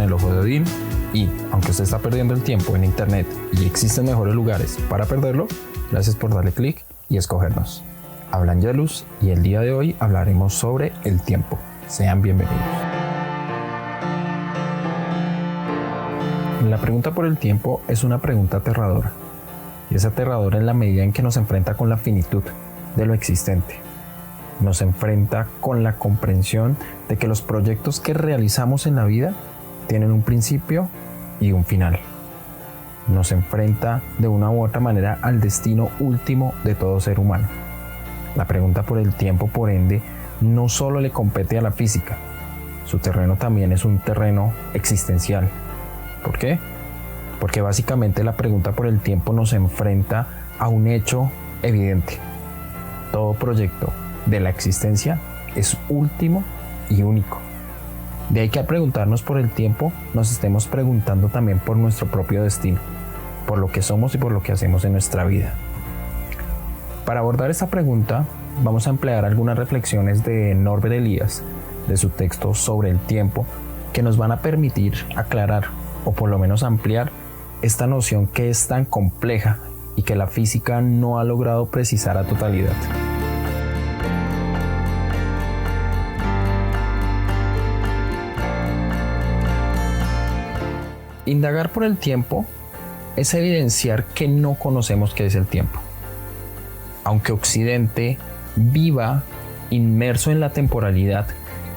el ojo de Odín y, aunque usted está perdiendo el tiempo en internet y existen mejores lugares para perderlo, gracias por darle clic y escogernos. Habla Angelus y el día de hoy hablaremos sobre el tiempo. Sean bienvenidos. La pregunta por el tiempo es una pregunta aterradora. Y es aterradora en la medida en que nos enfrenta con la finitud de lo existente. Nos enfrenta con la comprensión de que los proyectos que realizamos en la vida tienen un principio y un final. Nos enfrenta de una u otra manera al destino último de todo ser humano. La pregunta por el tiempo, por ende, no solo le compete a la física. Su terreno también es un terreno existencial. ¿Por qué? Porque básicamente la pregunta por el tiempo nos enfrenta a un hecho evidente. Todo proyecto de la existencia es último y único. De ahí que al preguntarnos por el tiempo nos estemos preguntando también por nuestro propio destino, por lo que somos y por lo que hacemos en nuestra vida. Para abordar esta pregunta vamos a emplear algunas reflexiones de Norbert Elias, de su texto sobre el tiempo, que nos van a permitir aclarar o por lo menos ampliar esta noción que es tan compleja y que la física no ha logrado precisar a totalidad. Indagar por el tiempo es evidenciar que no conocemos qué es el tiempo. Aunque Occidente viva inmerso en la temporalidad,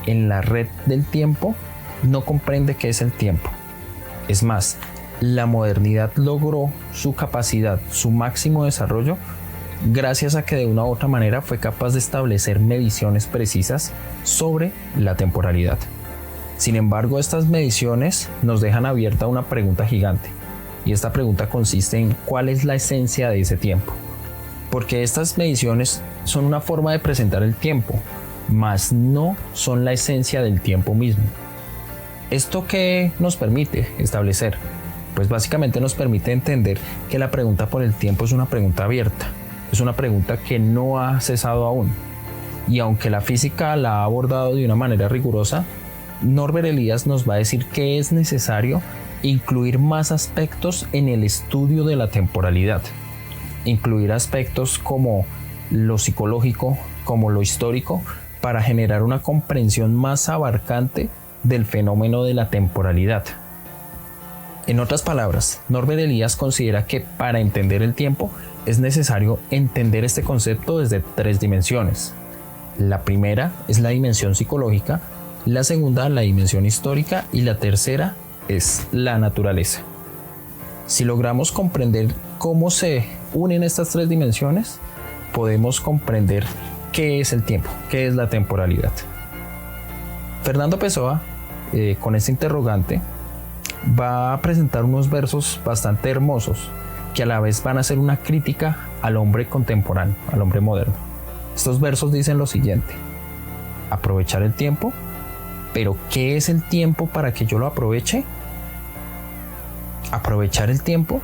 en la red del tiempo, no comprende qué es el tiempo. Es más, la modernidad logró su capacidad, su máximo desarrollo, gracias a que de una u otra manera fue capaz de establecer mediciones precisas sobre la temporalidad. Sin embargo, estas mediciones nos dejan abierta una pregunta gigante, y esta pregunta consiste en cuál es la esencia de ese tiempo. Porque estas mediciones son una forma de presentar el tiempo, mas no son la esencia del tiempo mismo. ¿Esto qué nos permite establecer? Pues básicamente nos permite entender que la pregunta por el tiempo es una pregunta abierta, es una pregunta que no ha cesado aún. Y aunque la física la ha abordado de una manera rigurosa, Norbert Elias nos va a decir que es necesario incluir más aspectos en el estudio de la temporalidad. Incluir aspectos como lo psicológico, como lo histórico, para generar una comprensión más abarcante del fenómeno de la temporalidad. En otras palabras, Norbert Elias considera que para entender el tiempo es necesario entender este concepto desde 3 dimensiones. La primera es la dimensión psicológica, la segunda la dimensión histórica y la tercera es la naturaleza. Si logramos comprender cómo se unen estas 3 dimensiones, podemos comprender qué es el tiempo, qué es la temporalidad. Fernando Pessoa, con este interrogante, va a presentar unos versos bastante hermosos que a la vez van a ser una crítica al hombre contemporáneo, al hombre moderno. Estos versos dicen lo siguiente: aprovechar el tiempo, pero ¿qué es el tiempo para que yo lo aproveche? Aprovechar el tiempo.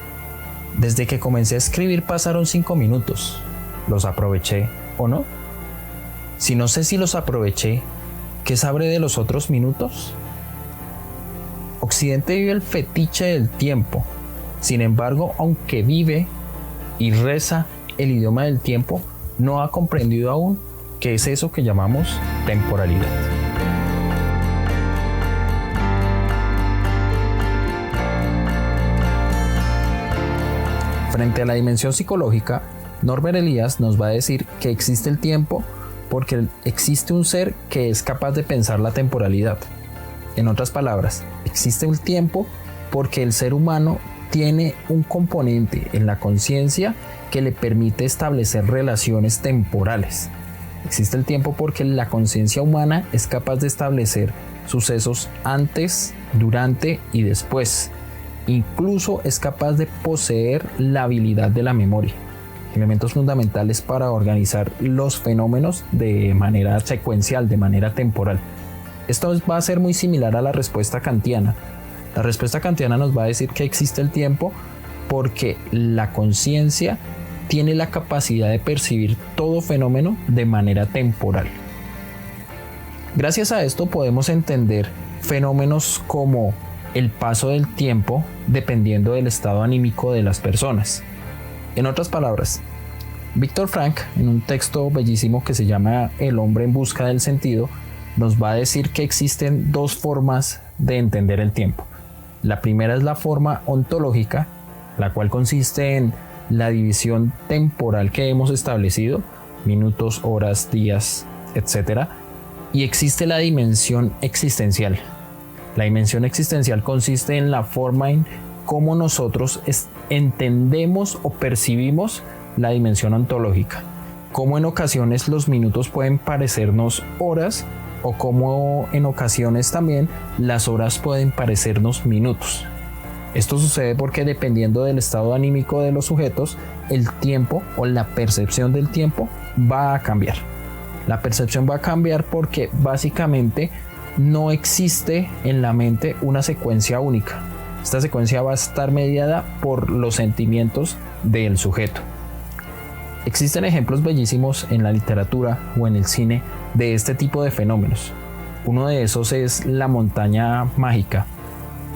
Desde que comencé a escribir pasaron 5 minutos. ¿Los aproveché o no? Si no sé si los aproveché, ¿qué sabré de los otros minutos? Occidente vive el fetiche del tiempo. Sin embargo, aunque vive y reza el idioma del tiempo, no ha comprendido aún qué es eso que llamamos temporalidad. Frente a la dimensión psicológica, Norbert Elias nos va a decir que existe el tiempo porque existe un ser que es capaz de pensar la temporalidad. En otras palabras, existe un tiempo porque el ser humano tiene un componente en la conciencia que le permite establecer relaciones temporales. Existe el tiempo porque la conciencia humana es capaz de establecer sucesos antes, durante y después. Incluso es capaz de poseer la habilidad de la memoria, elementos fundamentales para organizar los fenómenos de manera secuencial, de manera temporal. Esto va a ser muy similar a la respuesta kantiana. La respuesta kantiana nos va a decir que existe el tiempo porque la conciencia tiene la capacidad de percibir todo fenómeno de manera temporal. Gracias a esto podemos entender fenómenos como el paso del tiempo dependiendo del estado anímico de las personas. En otras palabras, Viktor Frankl, en un texto bellísimo que se llama El hombre en busca del sentido, nos va a decir que existen dos formas de entender el tiempo. La primera es la forma ontológica, la cual consiste en la división temporal que hemos establecido, minutos, horas, días, etc. Y existe la dimensión existencial. La dimensión existencial consiste en la forma en cómo nosotros entendemos o percibimos la dimensión ontológica. Cómo en ocasiones los minutos pueden parecernos horas o cómo en ocasiones también las horas pueden parecernos minutos. Esto sucede porque dependiendo del estado anímico de los sujetos, el tiempo o la percepción del tiempo va a cambiar. La percepción va a cambiar porque básicamente no existe en la mente una secuencia única. Esta secuencia va a estar mediada por los sentimientos del sujeto. Existen ejemplos bellísimos en la literatura o en el cine de este tipo de fenómenos. Uno de esos es La montaña mágica,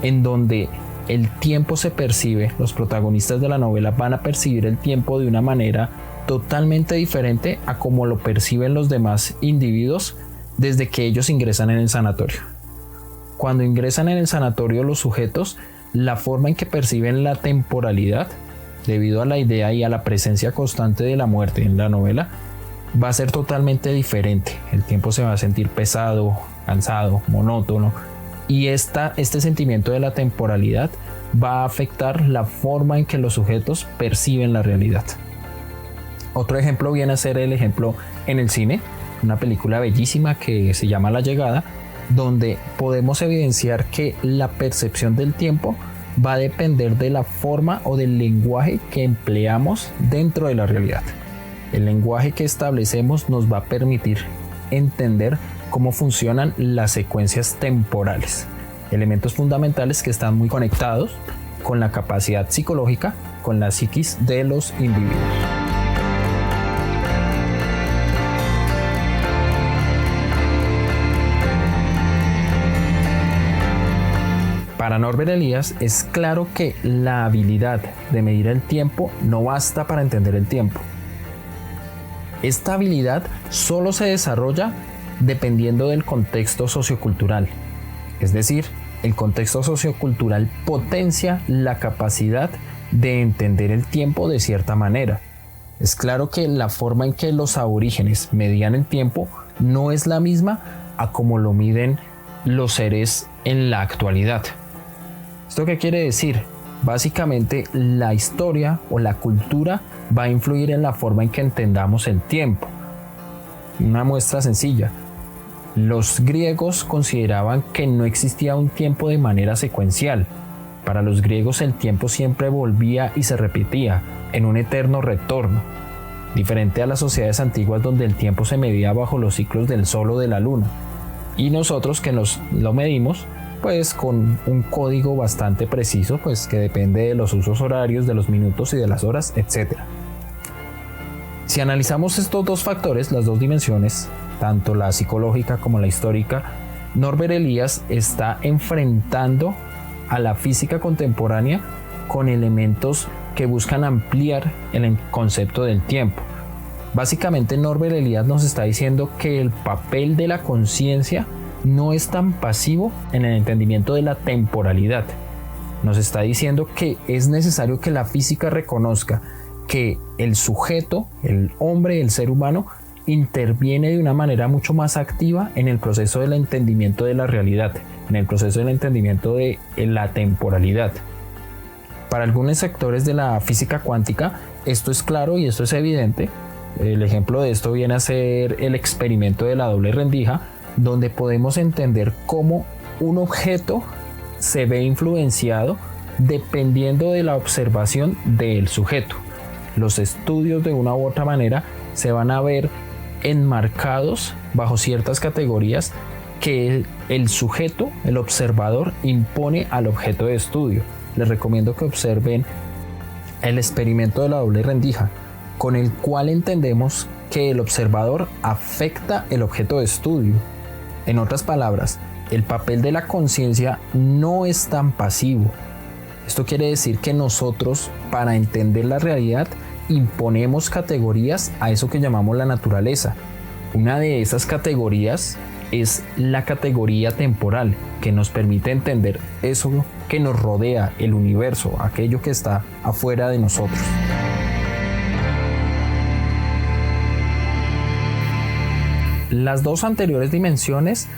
en donde el tiempo se percibe, los protagonistas de la novela van a percibir el tiempo de una manera totalmente diferente a como lo perciben los demás individuos desde que ellos ingresan en el sanatorio. Cuando ingresan en el sanatorio los sujetos, la forma en que perciben la temporalidad, debido a la idea y a la presencia constante de la muerte en la novela, va a ser totalmente diferente. El tiempo se va a sentir pesado, cansado, monótono, y este sentimiento de la temporalidad va a afectar la forma en que los sujetos perciben la realidad. Otro ejemplo viene a ser el ejemplo en el cine, una película bellísima que se llama La Llegada, donde podemos evidenciar que la percepción del tiempo va a depender de la forma o del lenguaje que empleamos dentro de la realidad. El lenguaje que establecemos nos va a permitir entender cómo funcionan las secuencias temporales, elementos fundamentales que están muy conectados con la capacidad psicológica, con la psiquis de los individuos. Para Norbert Elias es claro que la habilidad de medir el tiempo no basta para entender el tiempo. Esta habilidad solo se desarrolla dependiendo del contexto sociocultural. Es decir, el contexto sociocultural potencia la capacidad de entender el tiempo de cierta manera. Es claro que la forma en que los aborígenes medían el tiempo no es la misma a como lo miden los seres en la actualidad. ¿Esto qué quiere decir? Básicamente la historia o la cultura va a influir en la forma en que entendamos el tiempo. Una muestra sencilla. Los griegos consideraban que no existía un tiempo de manera secuencial. Para los griegos el tiempo siempre volvía y se repetía en un eterno retorno, diferente a las sociedades antiguas donde el tiempo se medía bajo los ciclos del sol o de la luna, y nosotros que lo medimos pues con un código bastante preciso, pues que depende de los usos horarios, de los minutos y de las horas, etc. Si analizamos estos dos factores, las dos dimensiones, tanto la psicológica como la histórica, Norbert Elias está enfrentando a la física contemporánea con elementos que buscan ampliar el concepto del tiempo. Básicamente Norbert Elias nos está diciendo que el papel de la conciencia no es tan pasivo en el entendimiento de la temporalidad. Nos está diciendo que es necesario que la física reconozca que el sujeto, el hombre, el ser humano, interviene de una manera mucho más activa en el proceso del entendimiento de la realidad, en el proceso del entendimiento de la temporalidad. Para algunos sectores de la física cuántica, esto es claro y esto es evidente. El ejemplo de esto viene a ser el experimento de la doble rendija, donde podemos entender cómo un objeto se ve influenciado dependiendo de la observación del sujeto. Los estudios de una u otra manera se van a ver enmarcados bajo ciertas categorías que el sujeto, el observador, impone al objeto de estudio. Les recomiendo que observen el experimento de la doble rendija, con el cual entendemos que el observador afecta el objeto de estudio. En otras palabras, el papel de la conciencia no es tan pasivo. Esto quiere decir que nosotros, para entender la realidad, imponemos categorías a eso que llamamos la naturaleza. Una de esas categorías es la categoría temporal, que nos permite entender eso que nos rodea, el universo, aquello que está afuera de nosotros. Las dos anteriores dimensiones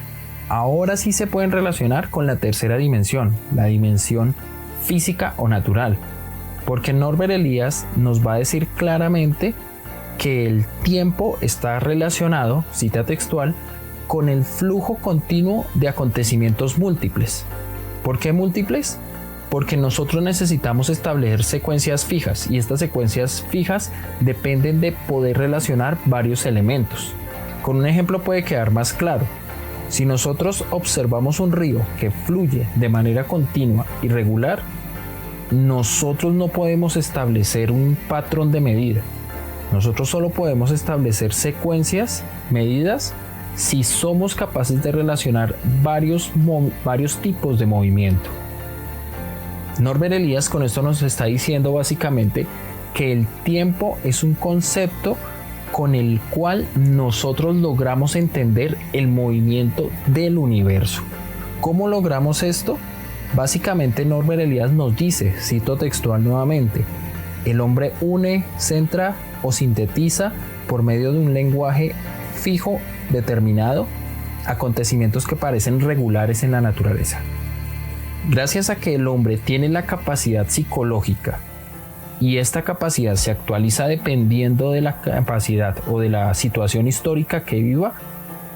ahora sí se pueden relacionar con la tercera dimensión, la dimensión física o natural, porque Norbert Elias nos va a decir claramente que el tiempo está relacionado, cita textual, con el flujo continuo de acontecimientos múltiples. ¿Por qué múltiples? Porque nosotros necesitamos establecer secuencias fijas, y estas secuencias fijas dependen de poder relacionar varios elementos. Con un ejemplo puede quedar más claro. Si nosotros observamos un río que fluye de manera continua y regular, nosotros no podemos establecer un patrón de medida. Nosotros solo podemos establecer secuencias medidas si somos capaces de relacionar varios tipos de movimiento. Norbert Elias con esto nos está diciendo básicamente que el tiempo es un concepto con el cual nosotros logramos entender el movimiento del universo. ¿Cómo logramos esto? Básicamente Norbert Elias nos dice, cito textual nuevamente, el hombre une, centra o sintetiza por medio de un lenguaje fijo, determinado, acontecimientos que parecen regulares en la naturaleza. Gracias a que el hombre tiene la capacidad psicológica y esta capacidad se actualiza dependiendo de la capacidad o de la situación histórica que viva,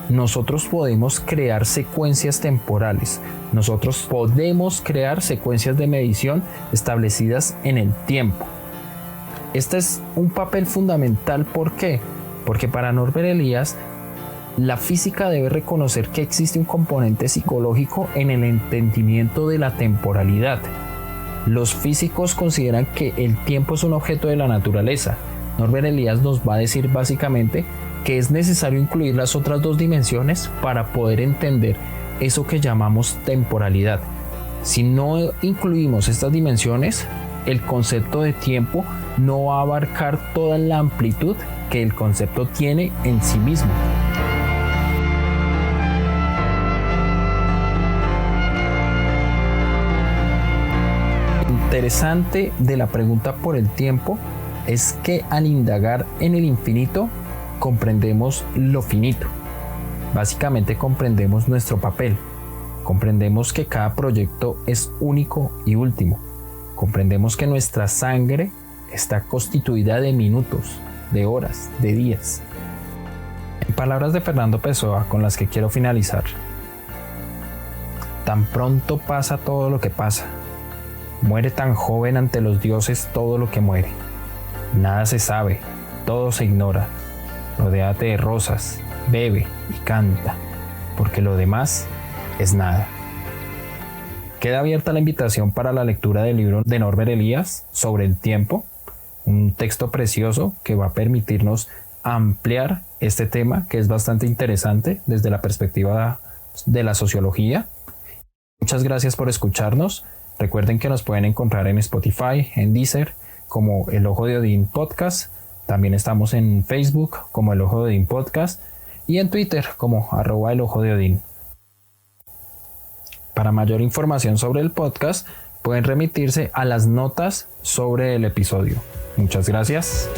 nosotros podemos crear secuencias temporales. Nosotros podemos crear secuencias de medición establecidas en el tiempo. Este es un papel fundamental. ¿Por qué? Porque para Norbert Elias, la física debe reconocer que existe un componente psicológico en el entendimiento de la temporalidad. Los físicos consideran que el tiempo es un objeto de la naturaleza. Norbert Elias nos va a decir básicamente que es necesario incluir las otras dos dimensiones para poder entender eso que llamamos temporalidad. Si no incluimos estas dimensiones, el concepto de tiempo no va a abarcar toda la amplitud que el concepto tiene en sí mismo. Lo interesante de la pregunta por el tiempo es que al indagar en el infinito comprendemos lo finito. Básicamente comprendemos nuestro papel, comprendemos que cada proyecto es único y último, comprendemos que nuestra sangre está constituida de minutos, de horas, de días. En palabras de Fernando Pessoa, con las que quiero finalizar: tan pronto pasa todo lo que pasa, muere tan joven ante los dioses todo lo que muere. Nada se sabe, todo se ignora. Rodéate de rosas, bebe y canta, porque lo demás es nada. Queda abierta la invitación para la lectura del libro de Norbert Elias sobre el tiempo, un texto precioso que va a permitirnos ampliar este tema que es bastante interesante desde la perspectiva de la sociología. Muchas gracias por escucharnos. Recuerden que nos pueden encontrar en Spotify, en Deezer, como El Ojo de Odín Podcast. También estamos en Facebook como El Ojo de Odín Podcast y en Twitter como @El Ojo de Odín. Para mayor información sobre el podcast, pueden remitirse a las notas sobre el episodio. Muchas gracias.